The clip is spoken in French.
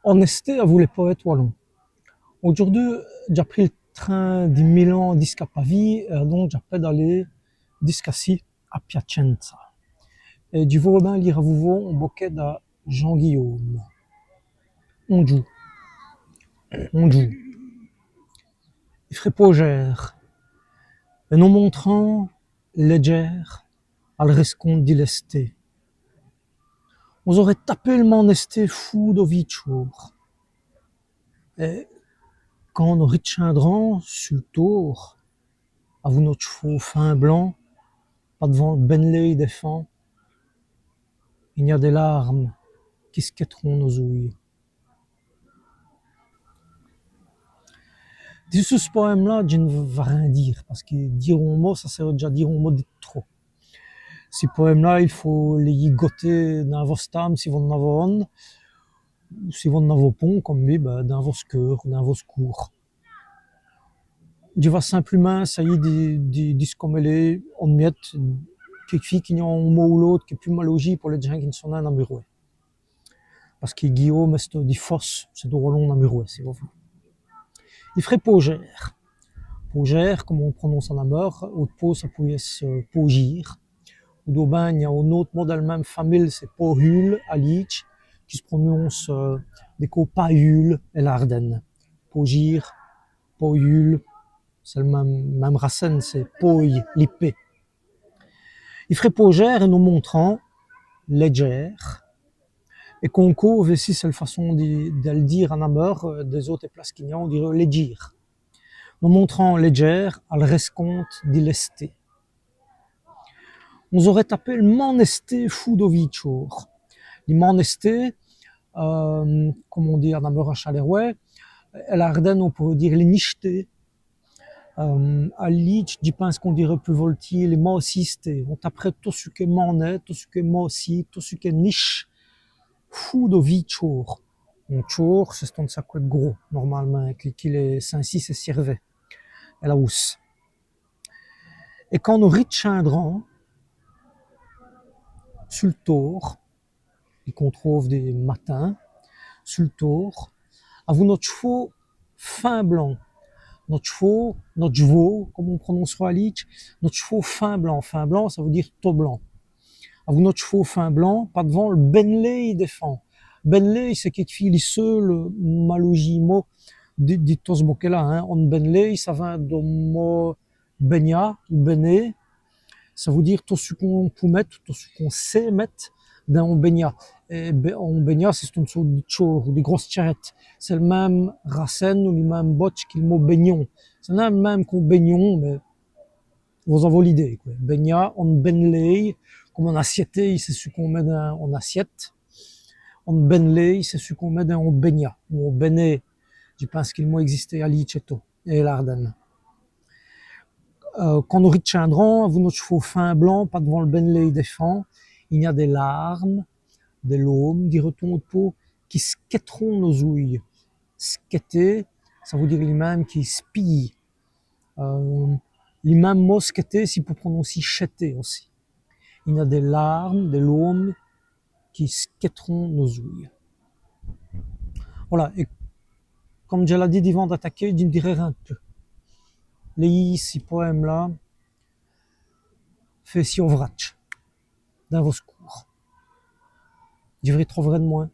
En esté à vous les poètes wallons. Aujourd'hui, j'ai pris le train de Milan jusqu'à Pavie, donc j'ai d'aller jusqu'ici à Piacenza. Et du vous bien lire à vous voir un bouquet de Jean-Guillaume. On joue, on joue. Il ferait pogère. Et nous montrant légère à le resconde d'ilesté. On aurait tapé le manesté fou d'Ovitchour. Et quand nous retiendrons sur le tour, à vous notre chevaux fin blanc, pas devant le Benley défend, il y a des larmes qui squetteront nos ouïes. Dis ce poème-là, je ne veux rien dire, parce que dire un mot, ça serait déjà dire un mot de trop. Ces poèmes-là, il faut les yigoter dans vos stam si vous en avez un, ou si vous en avez pas, comme lui, dans vos cœurs, dans vos cours. Je vais simplement essayer de discommêler en miettes quelques filles qui ont un mot ou l'autre qui est plus malogie pour les gens qui ne sont pas dans le parce que Guillaume est dit force, c'est de Roland dans le si vous voulez. Il ferait pogère. Pogère, comme on prononce en ameur, ou de pot, ça pourrait se pogir. Ou d'aubain, il y a un autre modèle même famille, c'est pohul, alich, qui se prononce des cots païul et l'ardennes. Pogir, pohul, c'est le même racine, c'est poï, l'ipé. Il ferait pogère et nous montrant légère. Et concours, ici, c'est la façon de le dire en ameur, des autres places qu'il y a, on dirait légir. Nous montrant légère à le rescompte d'ilesté. On aurait tapé le manesté fou d'Ovitchour. Le manesté, comme on dit en ameur à Chalerouet, à l'Ardenne, on pourrait dire les nichetés. À Lich, je pense qu'on dirait plus voltiers, les mausistés. On taperait tout ce qui est manet, tout ce qui est mausi, tout ce qui est niche. Fou d'Ovitchour. Un chour, c'est un sac de gros, normalement, qu'il est 5-6 et servait. Et la housse. Et quand nous retiendrons, sur le tour, et qu'on trouve des matins, sur le tour, à vous notre chevaux fin blanc. Notre chevaux, comme on prononcera à Lich, notre chevaux fin blanc, ça veut dire taux blanc. À vous notre chevaux fin blanc, pas devant le Benley défend. Benley, c'est quelque chose, le malogimo de tous ce bouquet-là, hein. On Benley, ça vient de mot benya, ou bené. Ça veut dire tout ce qu'on peut mettre, tout ce qu'on sait mettre dans un baignat. Et en baignat, c'est une sorte de chor, ou des grosses charrettes. C'est le même racine ou le même botch qu'il mot baignon. C'est le même qu'on baignon, mais vous avez l'idée, quoi. Baignat, on benley, comme en assiette, c'est ce qu'on met dans en assiette. On benley, c'est ce qu'on met dans un baignat. Ou en bené, je pense qu'il m'a existé à Liceto et l'Ardenne. Quand nous retiendrons, vous notre chevaux fin blanc, pas devant le Benley défend, il y a des larmes, des laumes, des retours de peau qui squetteront nos ouïes. Squetter, ça veut dire les mêmes qui spillent. Les mêmes mots squetter, si pour prononcer chetter aussi. Il y a des larmes, des laumes qui squetteront nos ouïes. Voilà, et comme je l'ai dit avant d'attaquer, je me dirais un peu. Les ces poèmes-là, fait si on vrach dans vos secours. Je vais trouver de moins.